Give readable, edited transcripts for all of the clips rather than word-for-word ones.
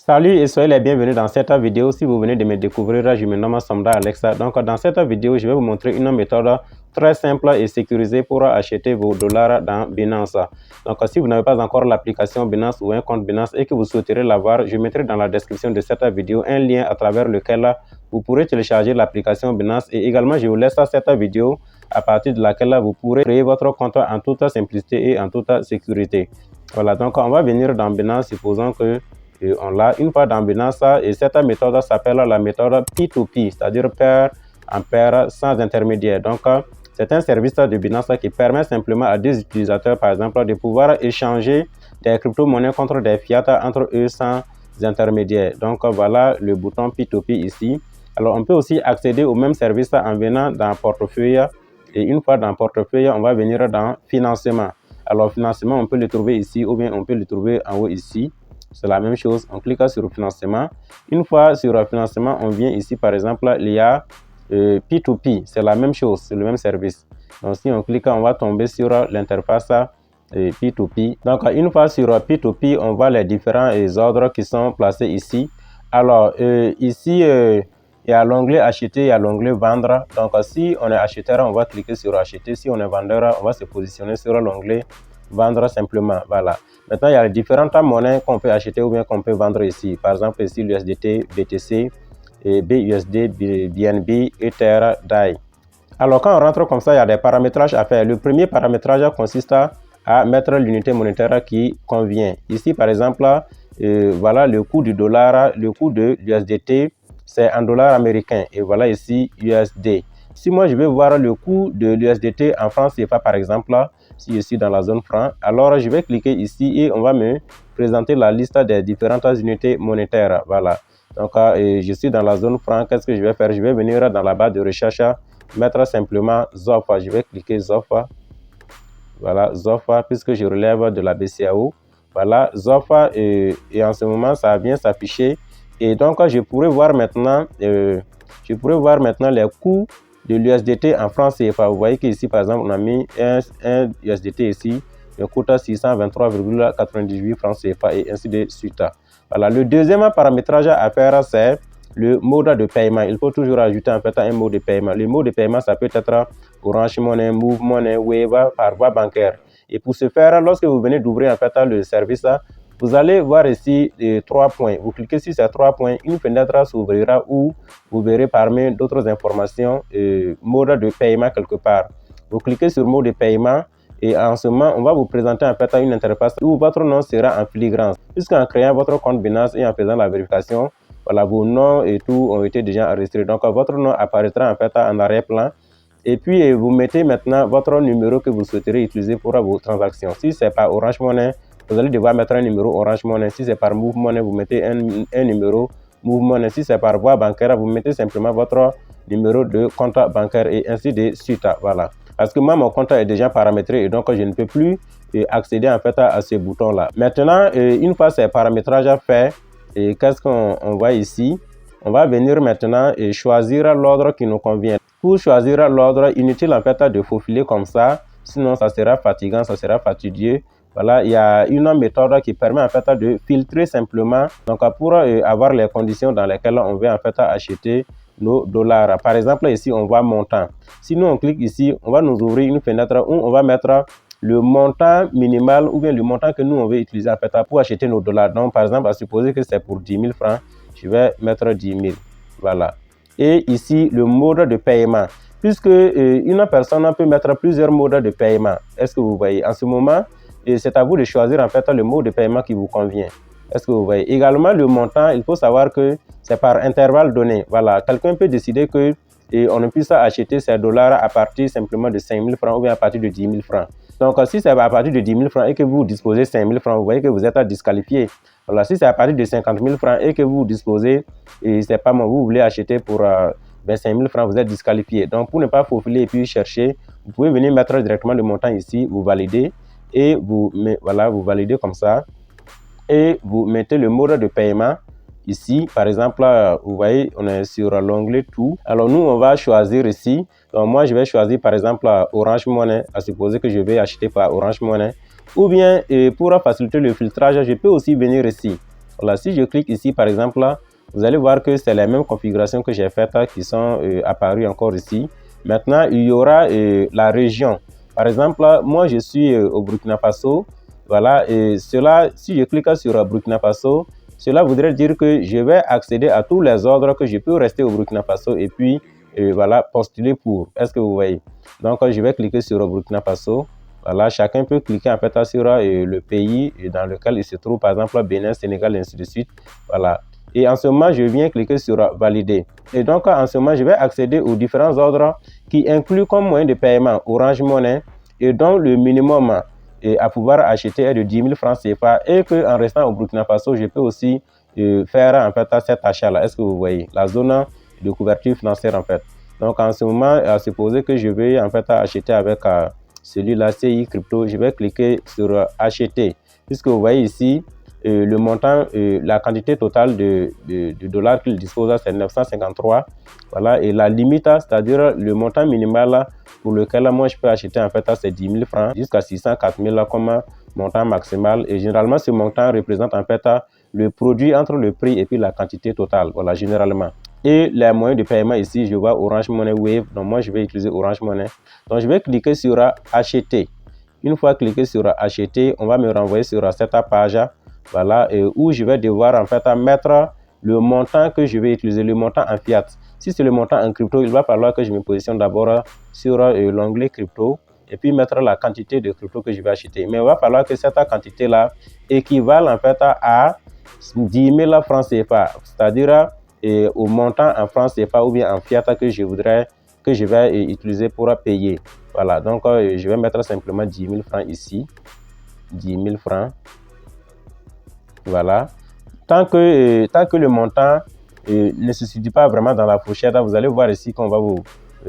Salut et soyez les bienvenus dans cette vidéo. Si vous venez de me découvrir, je me nomme Samda Alexa. Donc dans cette vidéo, je vais vous montrer une méthode très simple et sécurisée pour acheter vos dollars dans Binance. Donc si vous n'avez pas encore l'application Binance ou un compte Binance et que vous souhaiterez l'avoir, je mettrai dans la description de cette vidéo un lien à travers lequel vous pourrez télécharger l'application Binance. Et également, je vous laisse cette vidéo à partir de laquelle vous pourrez créer votre compte en toute simplicité et en toute sécurité. Voilà, donc on va venir dans Binance, supposons que on l'a une fois dans Binance, et cette méthode s'appelle la méthode P2P, c'est-à-dire pair en pair sans intermédiaire. Donc, c'est un service de Binance qui permet simplement à des utilisateurs, par exemple, de pouvoir échanger des crypto-monnaies contre des fiat entre eux sans intermédiaire. Donc, voilà le bouton P2P ici. Alors, on peut aussi accéder au même service en venant dans Portefeuille. Et une fois dans Portefeuille, on va venir dans Financement. Alors, Financement, on peut le trouver ici ou bien on peut le trouver en haut ici. C'est la même chose, on clique sur Financement. Une fois sur Financement, on vient ici, par exemple, il y a P2P, c'est la même chose, c'est le même service. Donc, si on clique, on va tomber sur l'interface P2P. Donc, une fois sur P2P, on voit les différents ordres qui sont placés ici. Alors, ici, il y a l'onglet Acheter, il y a l'onglet Vendre. Donc, si on est acheteur, on va cliquer sur Acheter. Si on est vendeur, on va se positionner sur l'onglet Vendre simplement. Voilà. Maintenant, il y a les différentes monnaies qu'on peut acheter ou bien qu'on peut vendre ici. Par exemple, ici, l'USDT, BTC, et BUSD, BNB, Ether, DAI. Alors, quand on rentre comme ça, il y a des paramétrages à faire. Le premier paramétrage consiste à mettre l'unité monétaire qui convient. Ici, par exemple, voilà le coût du dollar, le coût de l'USDT, c'est en dollars américains. Et voilà ici, USD. Si moi, je veux voir le coût de l'USDT en francs CFA, par exemple, si je suis dans la zone franc, alors je vais cliquer ici et on va me présenter la liste des différentes unités monétaires. Voilà. Donc, je suis dans la zone franc. Qu'est-ce que je vais faire? Je vais venir dans la barre de recherche, mettre simplement ZOF. Je vais cliquer ZOF. Voilà, ZOF, puisque je relève de la BCAO. Voilà, ZOF, et en ce moment, ça vient s'afficher. Et donc, je pourrais voir maintenant les coûts de l'USDT en francs CFA. Vous voyez qu'ici, par exemple, on a mis un USDT ici, il coûte 623,98 francs CFA et ainsi de suite. Voilà. Le deuxième paramétrage à faire, c'est le mode de paiement. Il faut toujours ajouter en fait un mode de paiement. Le mode de paiement, ça peut être Orange Money, Move Money, Wave, par voie bancaire. Et pour ce faire, lorsque vous venez d'ouvrir en fait le service, vous allez voir ici 3 points. Vous cliquez sur ces 3 points, une fenêtre s'ouvrira où vous verrez parmi d'autres informations mode de paiement quelque part. Vous cliquez sur mode de paiement et en ce moment, on va vous présenter en fait une interface où votre nom sera en filigrane. Puisqu'en créant votre compte Binance et en faisant la vérification, voilà, vos noms et tout ont été déjà enregistrés. Donc, votre nom apparaîtra en fait en arrière-plan. Et puis, vous mettez maintenant votre numéro que vous souhaiterez utiliser pour vos transactions. Si c'est par Orange Money, vous allez devoir mettre un numéro Orange Money. Si c'est par Move Money, vous mettez un numéro Move Money. Si c'est par voie bancaire, vous mettez simplement votre numéro de compte bancaire et ainsi de suite. Voilà. Parce que moi, mon compte est déjà paramétré et donc je ne peux plus accéder en fait à ce bouton-là. Maintenant, une fois ces paramétrages faits, qu'est-ce qu'on voit ici? On va venir maintenant et choisir l'ordre qui nous convient. Pour choisir l'ordre, inutile en fait de faufiler comme ça, sinon ça sera fatigant, ça sera fastidieux. Voilà, il y a une méthode qui permet en fait de filtrer simplement, donc pour avoir les conditions dans lesquelles on veut en fait acheter nos dollars. Par exemple, ici on voit montant. Si nous on clique ici, on va nous ouvrir une fenêtre où on va mettre le montant minimal ou bien le montant que nous on veut utiliser en fait pour acheter nos dollars. Donc par exemple, à supposer que c'est pour 10 000 francs, je vais mettre 10 000. Voilà. Et ici, le mode de paiement. Puisque une personne peut mettre plusieurs modes de paiement. Est-ce que vous voyez? En ce moment, c'est à vous de choisir en fait le mode de paiement qui vous convient. Est-ce que vous voyez? Également, le montant, il faut savoir que c'est par intervalle donné. Voilà. Quelqu'un peut décider que on ne puisse acheter ces dollars à partir simplement de 5 000 francs ou bien à partir de 10 000 francs. Donc, si c'est à partir de 10 000 francs et que vous disposez de 5 000 francs, vous voyez que vous êtes disqualifié. Voilà, si c'est à partir de 50 000 francs et que vous disposez, et c'est pas moi, vous voulez acheter pour 25 000 francs, vous êtes disqualifié. Donc, pour ne pas faufiler et puis chercher, vous pouvez venir mettre directement le montant ici, vous validez et vous validez comme ça. Et vous mettez le mode de paiement ici. Par exemple, vous voyez, on est sur l'onglet tout. Alors, nous, on va choisir ici. Donc, moi, je vais choisir par exemple Orange Money, à supposer que je vais acheter par Orange Money. Ou bien, pour faciliter le filtrage, je peux aussi venir ici. Voilà, si je clique ici, par exemple, là, vous allez voir que c'est les mêmes configurations que j'ai faites qui sont apparues encore ici. Maintenant, il y aura la région. Par exemple, là, moi, je suis au Burkina Faso. Voilà, et cela, si je clique sur Burkina Faso, cela voudrait dire que je vais accéder à tous les ordres, que je peux rester au Burkina Faso et puis voilà, postuler pour. Est-ce que vous voyez? Donc, je vais cliquer sur Burkina Faso. Voilà, chacun peut cliquer en fait sur le pays dans lequel il se trouve, par exemple Bénin, Sénégal, et ainsi de suite. Voilà. Et en ce moment, je viens cliquer sur valider. Et donc, en ce moment, je vais accéder aux différents ordres qui incluent comme moyen de paiement Orange Money et dont le minimum à pouvoir acheter est de 10 000 francs CFA et qu'en restant au Burkina Faso, je peux aussi faire en fait cet achat-là. Est-ce que vous voyez? La zone de couverture financière en fait. Donc, en ce moment, à supposer que je vais en fait acheter avec celui-là, CI Crypto, je vais cliquer sur acheter. Puisque vous voyez ici, le montant, la quantité totale de dollars qu'il dispose, c'est 953. Voilà, et la limite, c'est-à-dire le montant minimal pour lequel moi je peux acheter en fait, c'est 10 000 francs jusqu'à 604 000 comme montant maximal. Et généralement, ce montant représente en fait le produit entre le prix et puis la quantité totale. Voilà, généralement. Et les moyens de paiement ici, je vois Orange Money Wave. Donc moi, je vais utiliser Orange Money. Donc je vais cliquer sur acheter. Une fois cliqué sur acheter, on va me renvoyer sur cette page. Voilà, où je vais devoir en fait mettre le montant que je vais utiliser, le montant en fiat. Si c'est le montant en crypto, il va falloir que je me positionne d'abord sur l'onglet crypto et puis mettre la quantité de crypto que je vais acheter. Mais il va falloir que cette quantité-là équivale en fait à 10 000 francs CFA, c'est-à-dire au montant en francs CFA ou bien en fiat que je vais utiliser pour payer. Voilà, donc je vais mettre simplement 10 000 francs ici. 10 000 francs. Voilà. Tant que le montant ne se situe pas vraiment dans la fourchette, vous allez voir ici qu'on va vous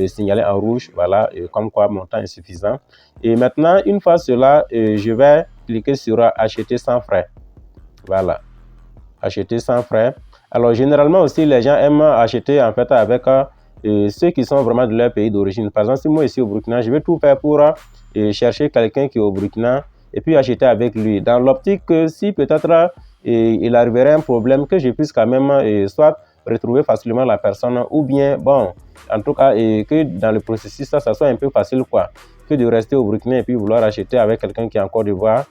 signaler en rouge, voilà, comme quoi montant insuffisant. Et maintenant, une fois cela, je vais cliquer sur acheter sans frais. Voilà. Acheter sans frais. Alors, généralement aussi, les gens aiment acheter en fait avec ceux qui sont vraiment de leur pays d'origine. Par exemple, si moi ici au Burkina, je vais tout faire pour chercher quelqu'un qui est au Burkina et puis acheter avec lui. Dans l'optique que si peut-être il arriverait un problème, que je puisse quand même soit retrouver facilement la personne ou bien, bon, en tout cas, que dans le processus, ça soit un peu facile, quoi, que de rester au Burkina et puis vouloir acheter avec quelqu'un qui est en Côte d'Ivoire.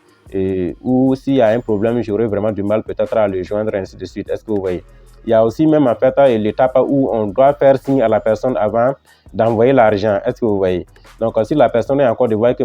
Ou s'il y a un problème, j'aurais vraiment du mal peut-être à le joindre, ainsi de suite. Est-ce que vous voyez? Il y a aussi même en fait l'étape où on doit faire signe à la personne avant d'envoyer l'argent. Est-ce que vous voyez? Donc si la personne est en Côte d'Ivoire et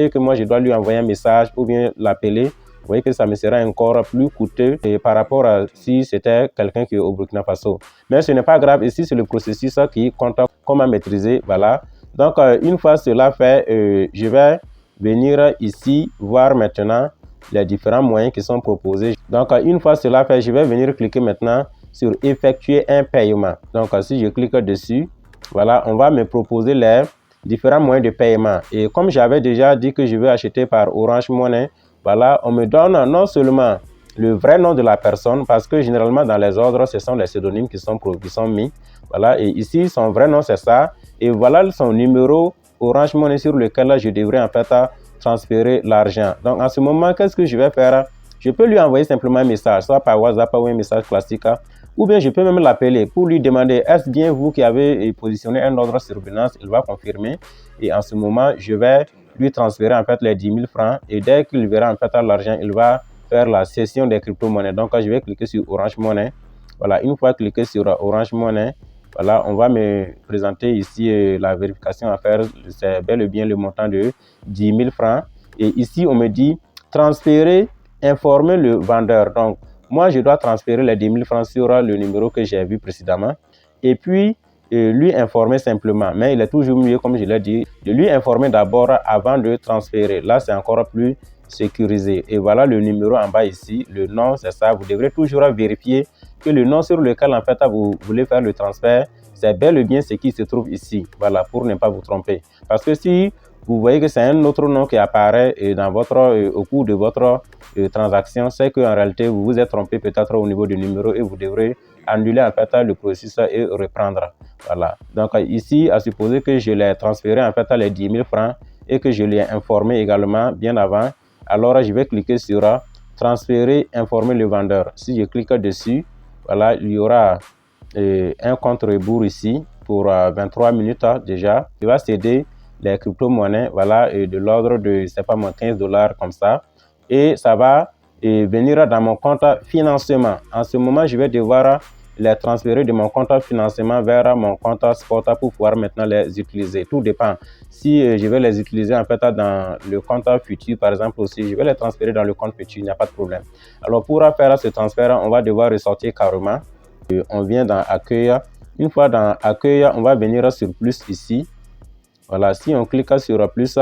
que moi je dois lui envoyer un message ou bien l'appeler, vous voyez que ça me sera encore plus coûteux par rapport à si c'était quelqu'un qui est au Burkina Faso. Mais ce n'est pas grave, ici c'est le processus qui compte, comment maîtriser. Voilà. Donc une fois cela fait, je vais venir ici voir maintenant les différents moyens qui sont proposés. Donc une fois cela fait, je vais venir cliquer maintenant sur effectuer un paiement. Donc si je clique dessus, voilà, on va me proposer les différents moyens de paiement. Et comme j'avais déjà dit que je vais acheter par Orange Money, voilà, on me donne non seulement le vrai nom de la personne, parce que généralement dans les ordres, ce sont les pseudonymes qui sont mis. Voilà, et ici, son vrai nom, c'est ça. Et voilà son numéro Orange Money sur lequel je devrais en fait transférer l'argent. Donc en ce moment, qu'est-ce que je vais faire? Je peux lui envoyer simplement un message, soit par WhatsApp ou un message classique, ou bien je peux même l'appeler pour lui demander est-ce bien vous qui avez positionné un ordre sur Binance. Il va confirmer et en ce moment, je vais lui transférer en fait les 10 000 francs et dès qu'il verra en fait l'argent, il va faire la cession des crypto-monnaies. Donc je vais cliquer sur Orange Money. Voilà, une fois cliqué sur Orange Money, voilà, on va me présenter ici la vérification à faire. C'est bel et bien le montant de 10 000 francs. Et ici, on me dit transférer, informer le vendeur. Donc, moi, je dois transférer les 10 000 francs sur le numéro que j'ai vu précédemment. Et puis, lui informer simplement. Mais il est toujours mieux, comme je l'ai dit, de lui informer d'abord avant de transférer. Là, c'est encore plus sécurisé. Et voilà le numéro en bas ici. Le nom, c'est ça. Vous devrez toujours vérifier que le nom sur lequel en fait vous voulez faire le transfert, c'est bel et bien ce qui se trouve ici. Voilà, pour ne pas vous tromper. Parce que si vous voyez que c'est un autre nom qui apparaît dans au cours de votre transaction, c'est qu'en réalité, vous vous êtes trompé peut-être au niveau du numéro et vous devrez annuler en fait le processus et reprendre. Voilà. Donc ici, à supposer que je l'ai transféré en fait les 10 000 francs et que je l'ai informé également bien avant, alors je vais cliquer sur transférer, informer le vendeur. Si je clique dessus, voilà, il y aura un compte rebours ici pour 23 minutes déjà. Il va céder les crypto-monnaies, voilà, de l'ordre de, je sais pas moi, 15 $ comme ça. Et ça va venir dans mon compte financement. En ce moment, je vais devoir les transférer de mon compte financement vers mon compte spot pour pouvoir maintenant les utiliser. Tout dépend. Si je vais les utiliser en fait dans le compte futur, par exemple aussi, je vais les transférer dans le compte futur, il n'y a pas de problème. Alors pour faire ce transfert, on va devoir ressortir carrément. On vient dans accueil. Une fois dans accueil, on va venir sur plus ici. Voilà, si on clique sur plus,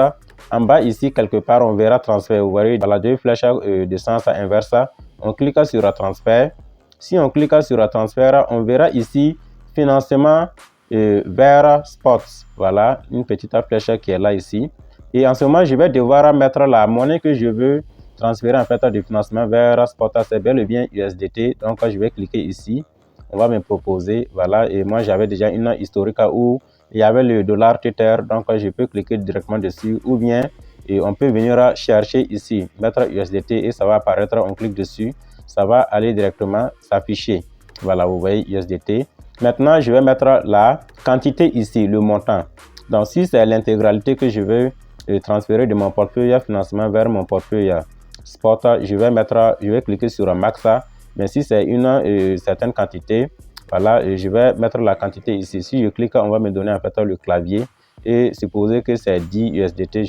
en bas ici, quelque part, on verra transfert. Vous voyez, voilà, deux flèches de sens inverse. On clique sur transfert. Si on clique sur transfert, on verra ici financement vers spots. Voilà, une petite flèche qui est là ici. Et en ce moment, je vais devoir mettre la monnaie que je veux transférer en fait de financement vers spot. C'est bel et bien USDT. Donc, je vais cliquer ici. On va me proposer, voilà, et moi j'avais déjà une historique où il y avait le dollar Tether, donc je peux cliquer directement dessus, ou bien et on peut venir chercher ici, mettre USDT et ça va apparaître, on clique dessus, ça va aller directement s'afficher. Voilà, vous voyez USDT. Maintenant, je vais mettre la quantité ici, le montant. Donc si c'est l'intégralité que je veux transférer de mon portefeuille financement vers mon portefeuille spot, je vais cliquer sur max. Mais si c'est une certaine quantité, voilà, je vais mettre la quantité ici. Si je clique, on va me donner en fait le clavier et supposer que c'est 10 USDT.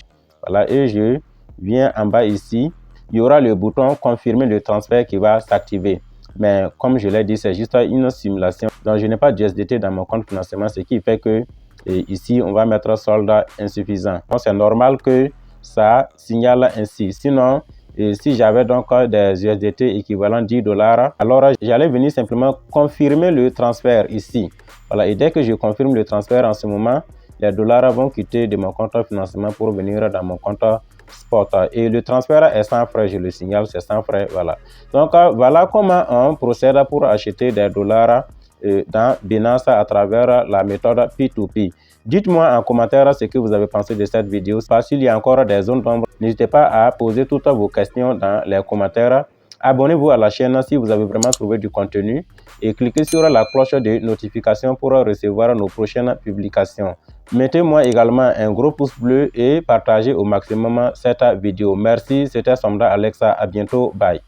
Voilà, et je viens en bas ici. Il y aura le bouton confirmer le transfert qui va s'activer. Mais comme je l'ai dit, c'est juste une simulation. Donc, je n'ai pas d'USDT dans mon compte financement, ce qui fait que ici, on va mettre solde insuffisant. Donc, c'est normal que ça signale ainsi. Sinon, et si j'avais donc des USDT équivalent 10 $, alors j'allais venir simplement confirmer le transfert ici. Voilà, et dès que je confirme le transfert en ce moment, les dollars vont quitter de mon compte financement pour venir dans mon compte spot. Et le transfert est sans frais, je le signale, c'est sans frais. Voilà. Donc voilà comment on procède pour acheter des dollars dans Binance à travers la méthode P2P. Dites-moi en commentaire ce que vous avez pensé de cette vidéo. S'il y a encore des zones d'ombre, n'hésitez pas à poser toutes vos questions dans les commentaires. Abonnez-vous à la chaîne si vous avez vraiment trouvé du contenu et cliquez sur la cloche de notification pour recevoir nos prochaines publications. Mettez-moi également un gros pouce bleu et partagez au maximum cette vidéo. Merci, c'était Somda Alexa. À bientôt. Bye.